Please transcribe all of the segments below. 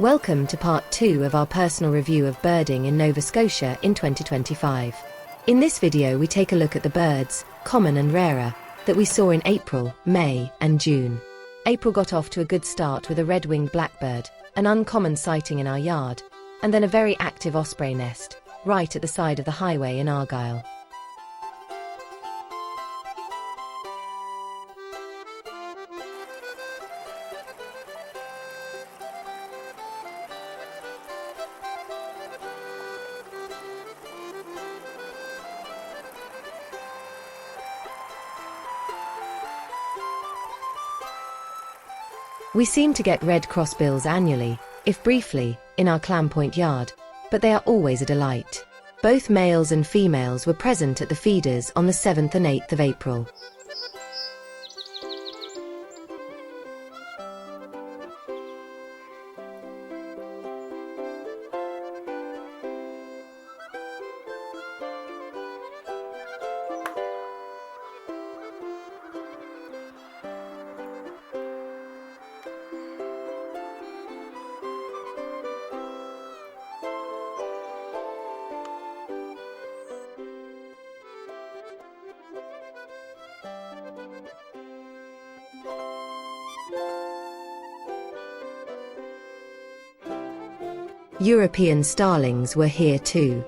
Welcome to part 2 of our personal review of birding in Nova Scotia in 2025. In this video we take a look at the birds, common and rarer, that we saw in April, May and June. April got off to a good start with a red-winged blackbird, an uncommon sighting in our yard, and then a very active osprey nest, right at the side of the highway in Argyll. We seem to get red crossbills annually, if briefly, in our Clam Point yard, but they are always a delight. Both males and females were present at the feeders on the 7th and 8th of April. European starlings were here too.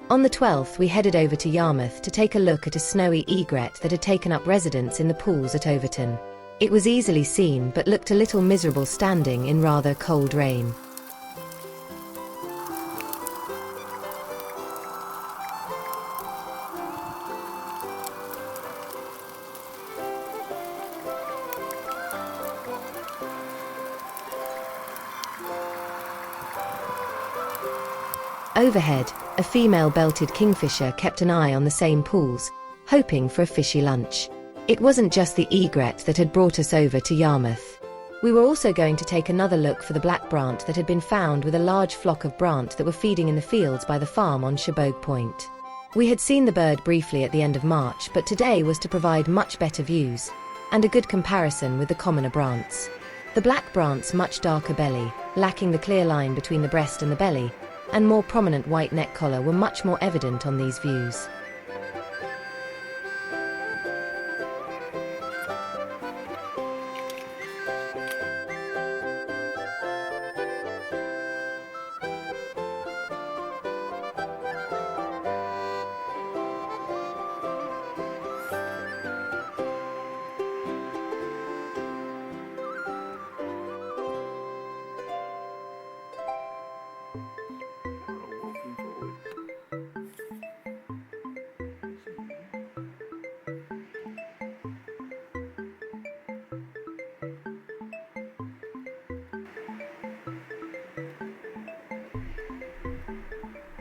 On the 12th we headed over to Yarmouth to take a look at a snowy egret that had taken up residence in the pools at Overton. It was easily seen but looked a little miserable standing in rather cold rain. Overhead, a female belted kingfisher kept an eye on the same pools, hoping for a fishy lunch. It wasn't just the egret that had brought us over to Yarmouth. We were also going to take another look for the black brant that had been found with a large flock of brant that were feeding in the fields by the farm on Chebogue Point. We had seen the bird briefly at the end of March, but today was to provide much better views, and a good comparison with the commoner brants. The black brant's much darker belly, lacking the clear line between the breast and the belly, and more prominent white neck collar were much more evident on these views.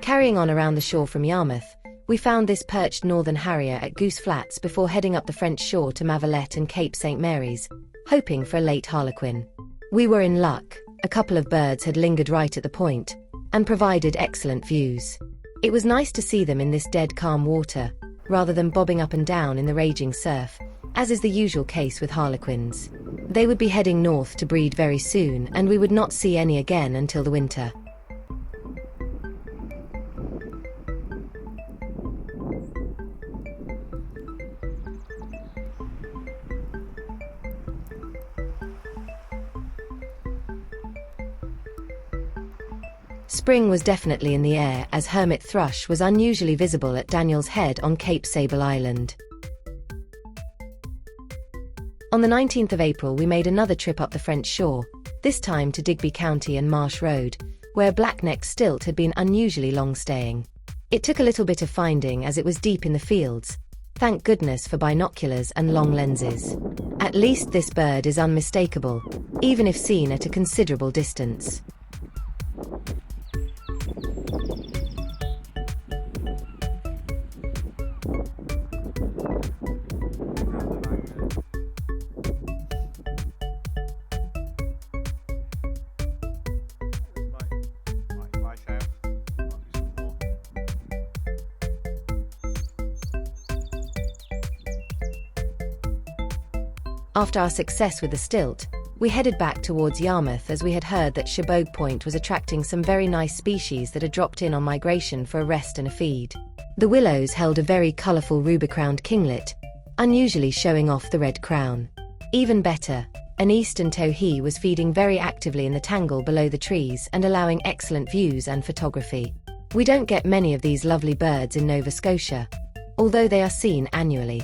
Carrying on around the shore from Yarmouth, we found this perched northern harrier at Goose Flats before heading up the French shore to Mavalette and Cape St. Mary's, hoping for a late harlequin. We were in luck. A couple of birds had lingered right at the point, and provided excellent views. It was nice to see them in this dead calm water, rather than bobbing up and down in the raging surf, as is the usual case with harlequins. They would be heading north to breed very soon, and we would not see any again until the winter. Spring was definitely in the air, as hermit thrush was unusually visible at Daniel's Head on Cape Sable Island. On the 19th of April we made another trip up the French shore, this time to Digby County and Marsh Road, where black-necked stilt had been unusually long staying. It took a little bit of finding as it was deep in the fields. Thank goodness for binoculars and long lenses. At least this bird is unmistakable, even if seen at a considerable distance. After our success with the stilt, We headed back towards Yarmouth as we had heard that Chebogue Point was attracting some very nice species that had dropped in on migration for a rest and a feed. The willows held a very colourful ruby-crowned kinglet, unusually showing off the red crown. Even better, an eastern towhee was feeding very actively in the tangle below the trees and allowing excellent views and photography. We don't get many of these lovely birds in Nova Scotia, although they are seen annually.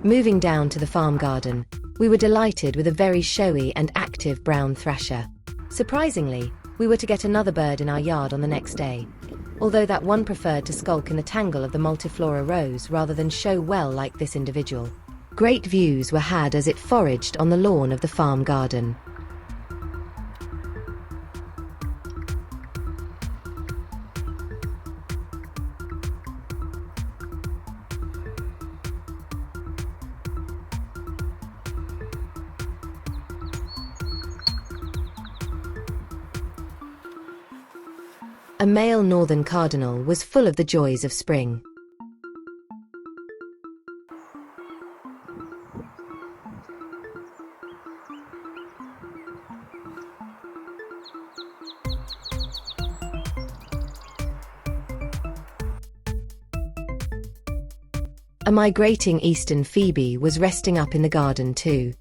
Moving down to the farm garden, we were delighted with a very showy and active brown thrasher. Surprisingly, we were to get another bird in our yard on the next day, although that one preferred to skulk in the tangle of the multiflora rows rather than show well like this individual. Great views were had as it foraged on the lawn of the farm garden. A male northern cardinal was full of the joys of spring. A migrating eastern phoebe was resting up in the garden too.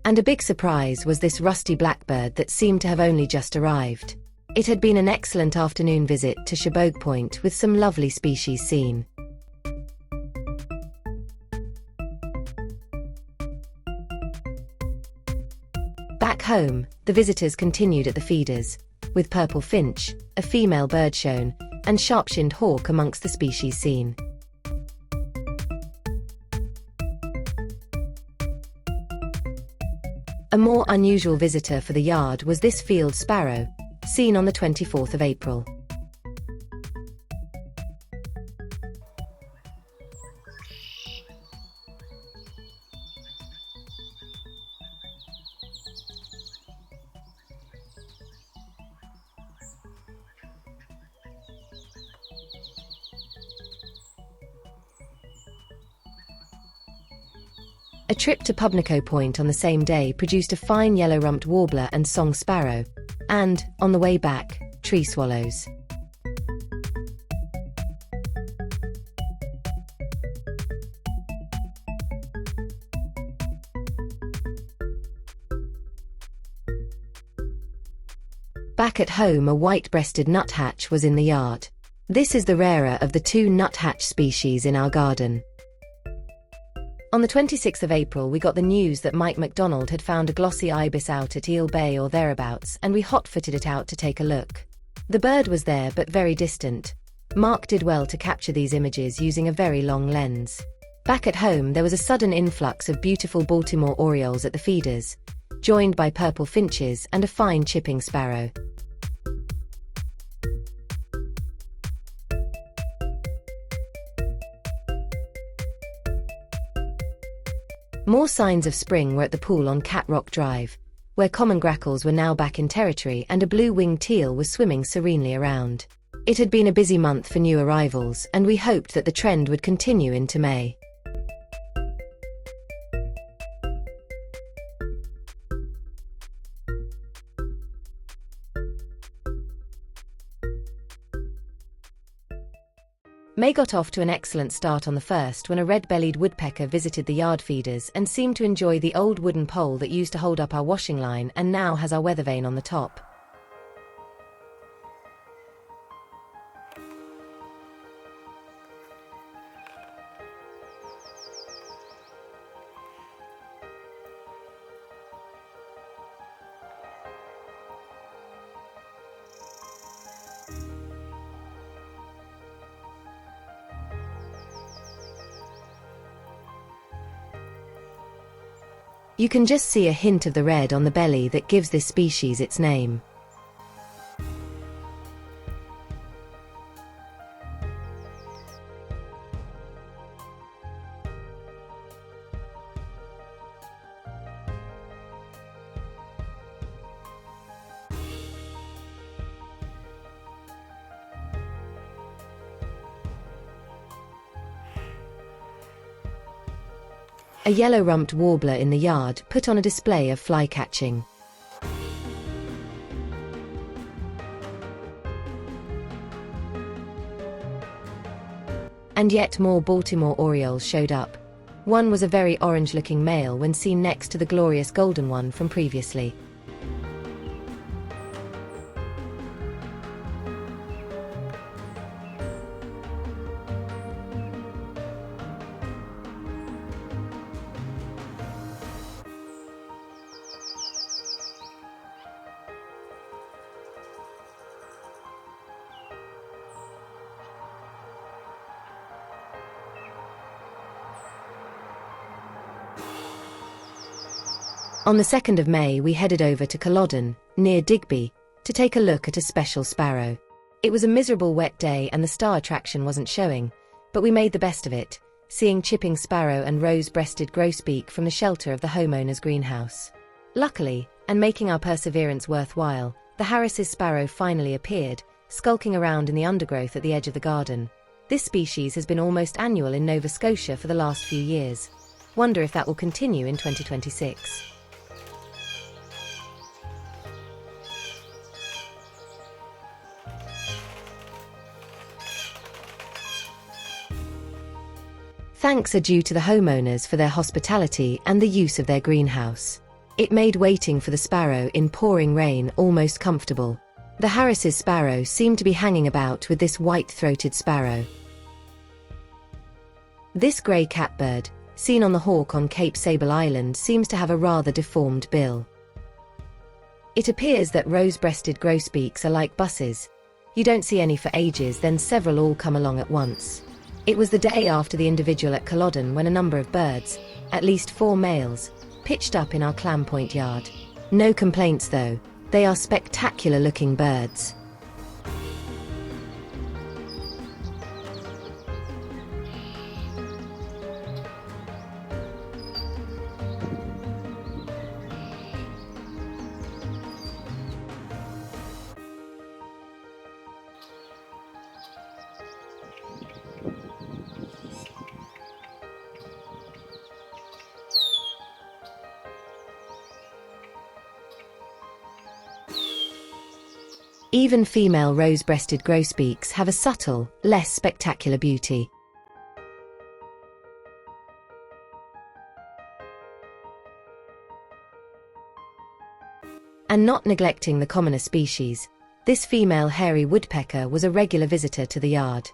And a big surprise was this rusty blackbird that seemed to have only just arrived. It had been an excellent afternoon visit to Chebogue Point with some lovely species seen. Back home, the visitors continued at the feeders, with purple finch, a female bird shown, and sharp-shinned hawk amongst the species seen. A more unusual visitor for the yard was this field sparrow, seen on the 24th of April. A trip to Pubnico Point on the same day produced a fine yellow-rumped warbler and song sparrow, and, on the way back, tree swallows. Back at home, a white-breasted nuthatch was in the yard. This is the rarer of the two nuthatch species in our garden. On the 26th of April, we got the news that Mike MacDonald had found a glossy ibis out at Eel Bay or thereabouts, and we hot-footed it out to take a look. The bird was there but very distant. Mark did well to capture these images using a very long lens. Back at home, there was a sudden influx of beautiful Baltimore orioles at the feeders, joined by purple finches and a fine chipping sparrow. More signs of spring were at the pool on Cat Rock Drive, where common grackles were now back in territory and a blue-winged teal was swimming serenely around. It had been a busy month for new arrivals, and we hoped that the trend would continue into May. May got off to an excellent start on the 1st when a red-bellied woodpecker visited the yard feeders and seemed to enjoy the old wooden pole that used to hold up our washing line and now has our weather vane on the top. You can just see a hint of the red on the belly that gives this species its name. A yellow-rumped warbler in the yard put on a display of fly-catching. And yet more Baltimore orioles showed up. One was a very orange-looking male when seen next to the glorious golden one from previously. On the 2nd of May, we headed over to Culloden, near Digby, to take a look at a special sparrow. It was a miserable wet day and the star attraction wasn't showing, but we made the best of it, seeing chipping sparrow and rose-breasted grosbeak from the shelter of the homeowner's greenhouse. Luckily, and making our perseverance worthwhile, the Harris's sparrow finally appeared, skulking around in the undergrowth at the edge of the garden. This species has been almost annual in Nova Scotia for the last few years. Wonder if that will continue in 2026. Thanks are due to the homeowners for their hospitality and the use of their greenhouse. It made waiting for the sparrow in pouring rain almost comfortable. The Harris's sparrow seemed to be hanging about with this white-throated sparrow. This grey catbird, seen on the hawk on Cape Sable Island, seems to have a rather deformed bill. It appears that rose-breasted grosbeaks are like buses. You don't see any for ages, then several all come along at once. It was the day after the individual at Culloden when a number of birds, at least 4 males, pitched up in our Clam Point yard. No complaints though, they are spectacular looking birds. Even female rose-breasted grosbeaks have a subtle, less spectacular beauty. And not neglecting the commoner species, this female hairy woodpecker was a regular visitor to the yard.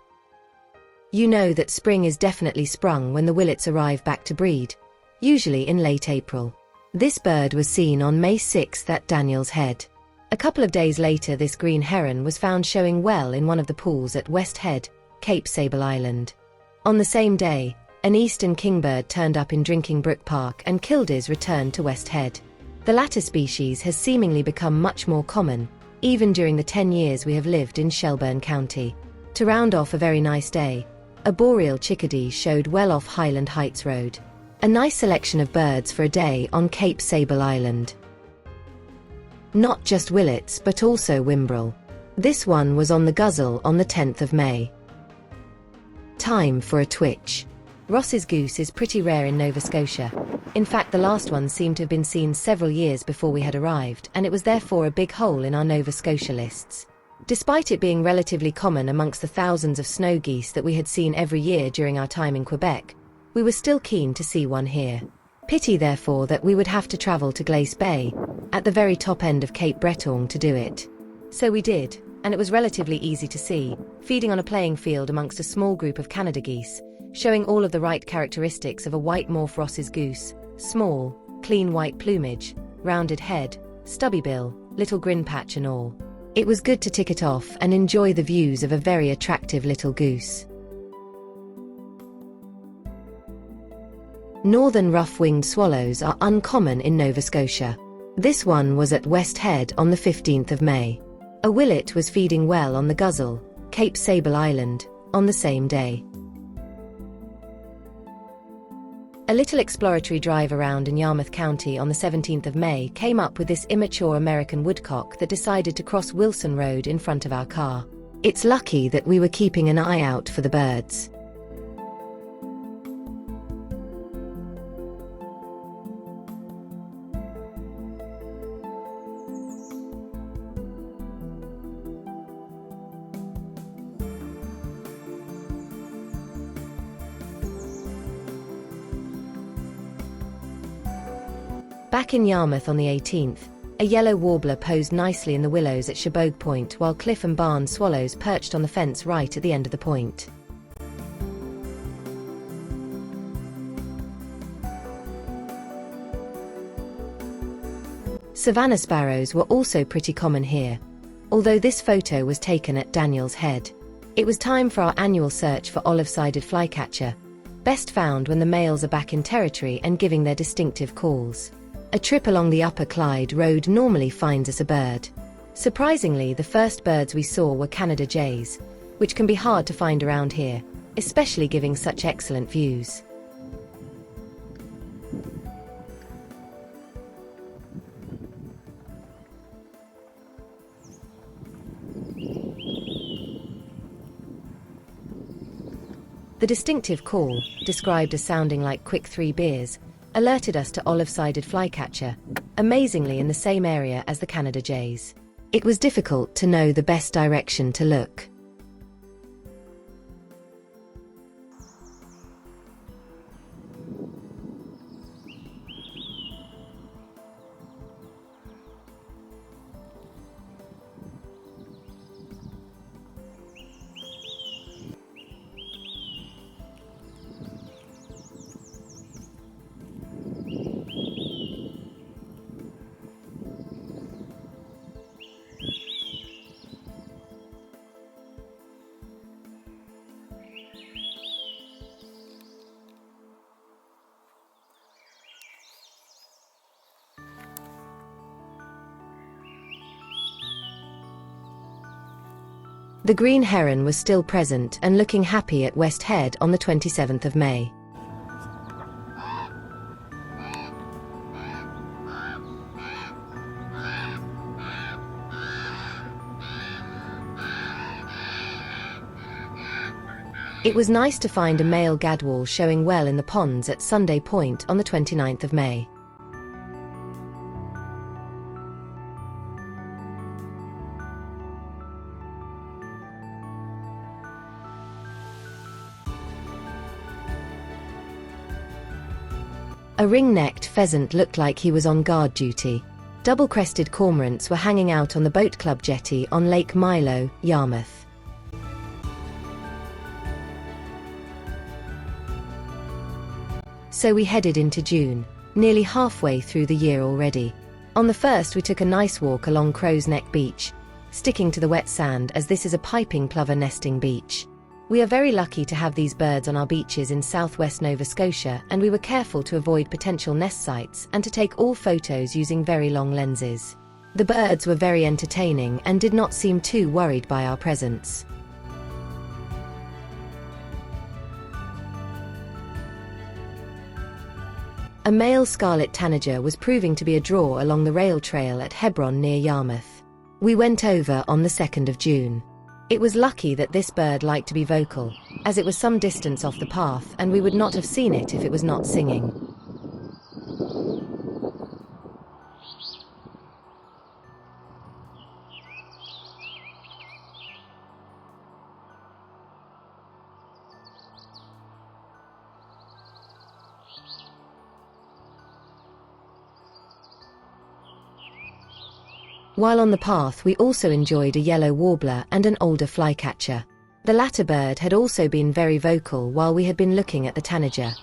You know that spring is definitely sprung when the willets arrive back to breed, usually in late April. This bird was seen on May 6th at Daniel's Head. A couple of days later, this green heron was found showing well in one of the pools at West Head, Cape Sable Island. On the same day, an eastern kingbird turned up in Drinking Brook Park and kildees returned to West Head. The latter species has seemingly become much more common, even during the 10 years we have lived in Shelburne County. To round off a very nice day, a boreal chickadee showed well off Highland Heights Road. A nice selection of birds for a day on Cape Sable Island. Not just willets but also whimbrel. This one was on the guzzle on the 10th of May. Time for a twitch. Ross's goose is pretty rare in Nova Scotia. In fact, the last one seemed to have been seen several years before we had arrived, and it was therefore a big hole in our Nova Scotia lists. Despite it being relatively common amongst the thousands of snow geese that we had seen every year during our time in Quebec, we were still keen to see one here. Pity therefore that we would have to travel to Glace Bay, at the very top end of Cape Breton, to do it. So we did, and it was relatively easy to see, feeding on a playing field amongst a small group of Canada geese, showing all of the right characteristics of a white morph Ross's goose: small, clean white plumage, rounded head, stubby bill, little grin patch and all. It was good to tick it off and enjoy the views of a very attractive little goose. Northern rough-winged swallows are uncommon in Nova Scotia. This one was at West Head on the 15th of May. A willet was feeding well on the guzzle, Cape Sable Island, on the same day. A little exploratory drive around in Yarmouth County on the 17th of May came up with this immature American woodcock that decided to cross Wilson Road in front of our car. It's lucky that we were keeping an eye out for the birds. Back in Yarmouth on the 18th, a yellow warbler posed nicely in the willows at Shabogue Point, while cliff and barn swallows perched on the fence right at the end of the point. Savannah sparrows were also pretty common here, although this photo was taken at Daniel's Head. It was time for our annual search for olive-sided flycatcher, best found when the males are back in territory and giving their distinctive calls. A trip along the Upper Clyde Road normally finds us a bird. Surprisingly, the first birds we saw were Canada jays, which can be hard to find around here, especially giving such excellent views. The distinctive call, described as sounding like quick 3 beers, alerted us to olive-sided flycatcher, amazingly in the same area as the Canada jays. It was difficult to know the best direction to look. The green heron was still present and looking happy at West Head on the 27th of May. It was nice to find a male gadwall showing well in the ponds at Sunday Point on the 29th of May. A ring-necked pheasant looked like he was on guard duty. Double-crested cormorants were hanging out on the boat club jetty on Lake Milo, Yarmouth. So we headed into June, nearly halfway through the year already. On the 1st we took a nice walk along Crow's Neck Beach, sticking to the wet sand as this is a piping plover nesting beach. We are very lucky to have these birds on our beaches in southwest Nova Scotia, and we were careful to avoid potential nest sites and to take all photos using very long lenses. The birds were very entertaining and did not seem too worried by our presence. A male scarlet tanager was proving to be a draw along the rail trail at Hebron near Yarmouth. We went over on the 2nd of June. It was lucky that this bird liked to be vocal, as it was some distance off the path and we would not have seen it if it was not singing. While on the path we also enjoyed a yellow warbler and an older flycatcher. The latter bird had also been very vocal while we had been looking at the tanager.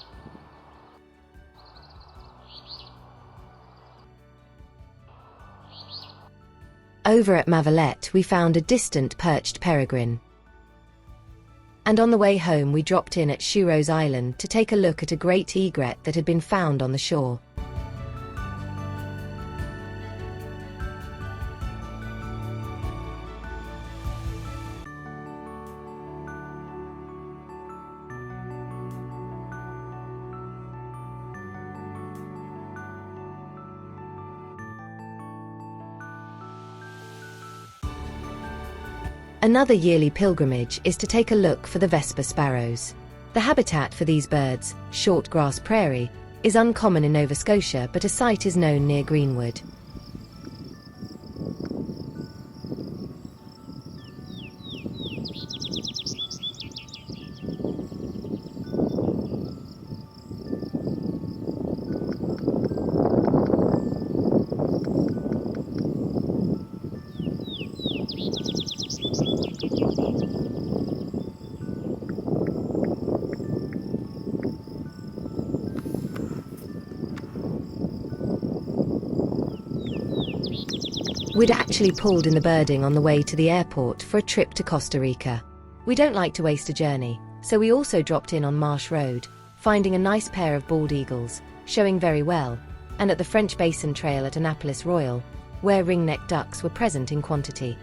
Over at Mavalette we found a distant perched peregrine. And on the way home we dropped in at Shuros Island to take a look at a great egret that had been found on the shore. Another yearly pilgrimage is to take a look for the Vesper sparrows. The habitat for these birds, short grass prairie, is uncommon in Nova Scotia, but a site is known near Greenwood. We'd actually pulled in the birding on the way to the airport for a trip to Costa Rica. We don't like to waste a journey, so we also dropped in on Marsh Road, finding a nice pair of bald eagles, showing very well, and at the French Basin Trail at Annapolis Royal, where ringneck ducks were present in quantity.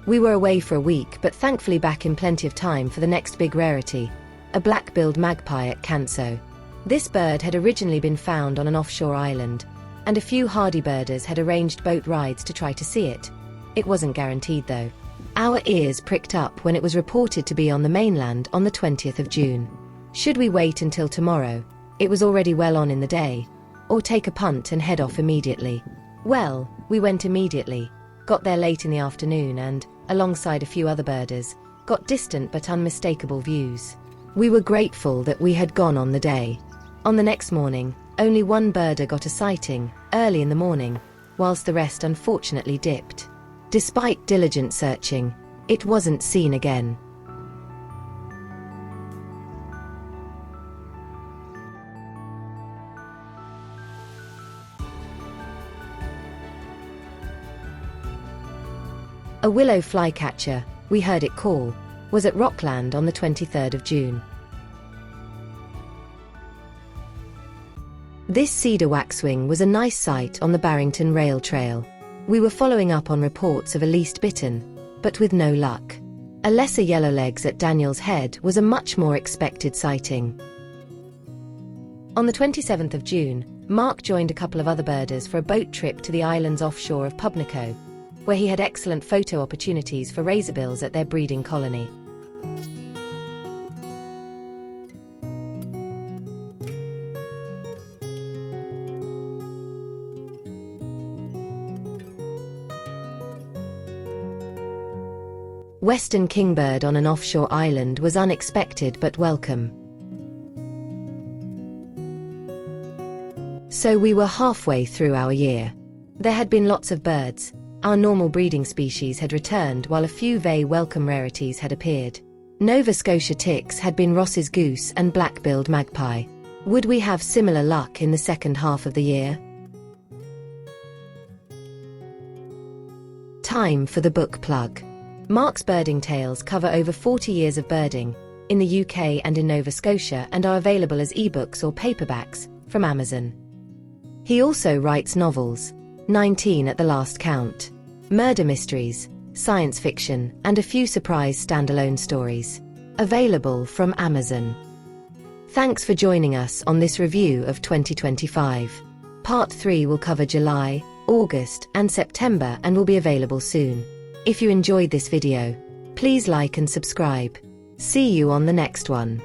We were away for a week, but thankfully back in plenty of time for the next big rarity, a black-billed magpie at Canso. This bird had originally been found on an offshore island, and a few hardy birders had arranged boat rides to try to see it. It wasn't guaranteed though. Our ears pricked up when it was reported to be on the mainland on the 20th of June. Should we wait until tomorrow? It was already well on in the day. Or take a punt and head off immediately? Well, we went immediately, got there late in the afternoon and, alongside a few other birders, got distant but unmistakable views. We were grateful that we had gone on the day. On the next morning, only one birder got a sighting, early in the morning, whilst the rest unfortunately dipped. Despite diligent searching, it wasn't seen again. A willow flycatcher, we heard it call, was at Rockland on the 23rd of June. This cedar waxwing was a nice sight on the Barrington Rail Trail. We were following up on reports of a least bitten, but with no luck. A lesser yellowlegs at Daniel's Head was a much more expected sighting. On the 27th of June, Mark joined a couple of other birders for a boat trip to the islands offshore of Pubnico, where he had excellent photo opportunities for razorbills at their breeding colony. Western kingbird on an offshore island was unexpected but welcome. So we were halfway through our year. There had been lots of birds. Our normal breeding species had returned while a few very welcome rarities had appeared. Nova Scotia ticks had been Ross's goose and black-billed magpie. Would we have similar luck in the second half of the year? Time for the book plug. Mark's Birding Tales cover over 40 years of birding, in the UK and in Nova Scotia, and are available as ebooks or paperbacks from Amazon. He also writes novels, 19 at the last count, murder mysteries, science fiction, and a few surprise standalone stories. Available from Amazon. Thanks for joining us on this review of 2025. Part 3 will cover July, August, and September and will be available soon. If you enjoyed this video, please like and subscribe. See you on the next one.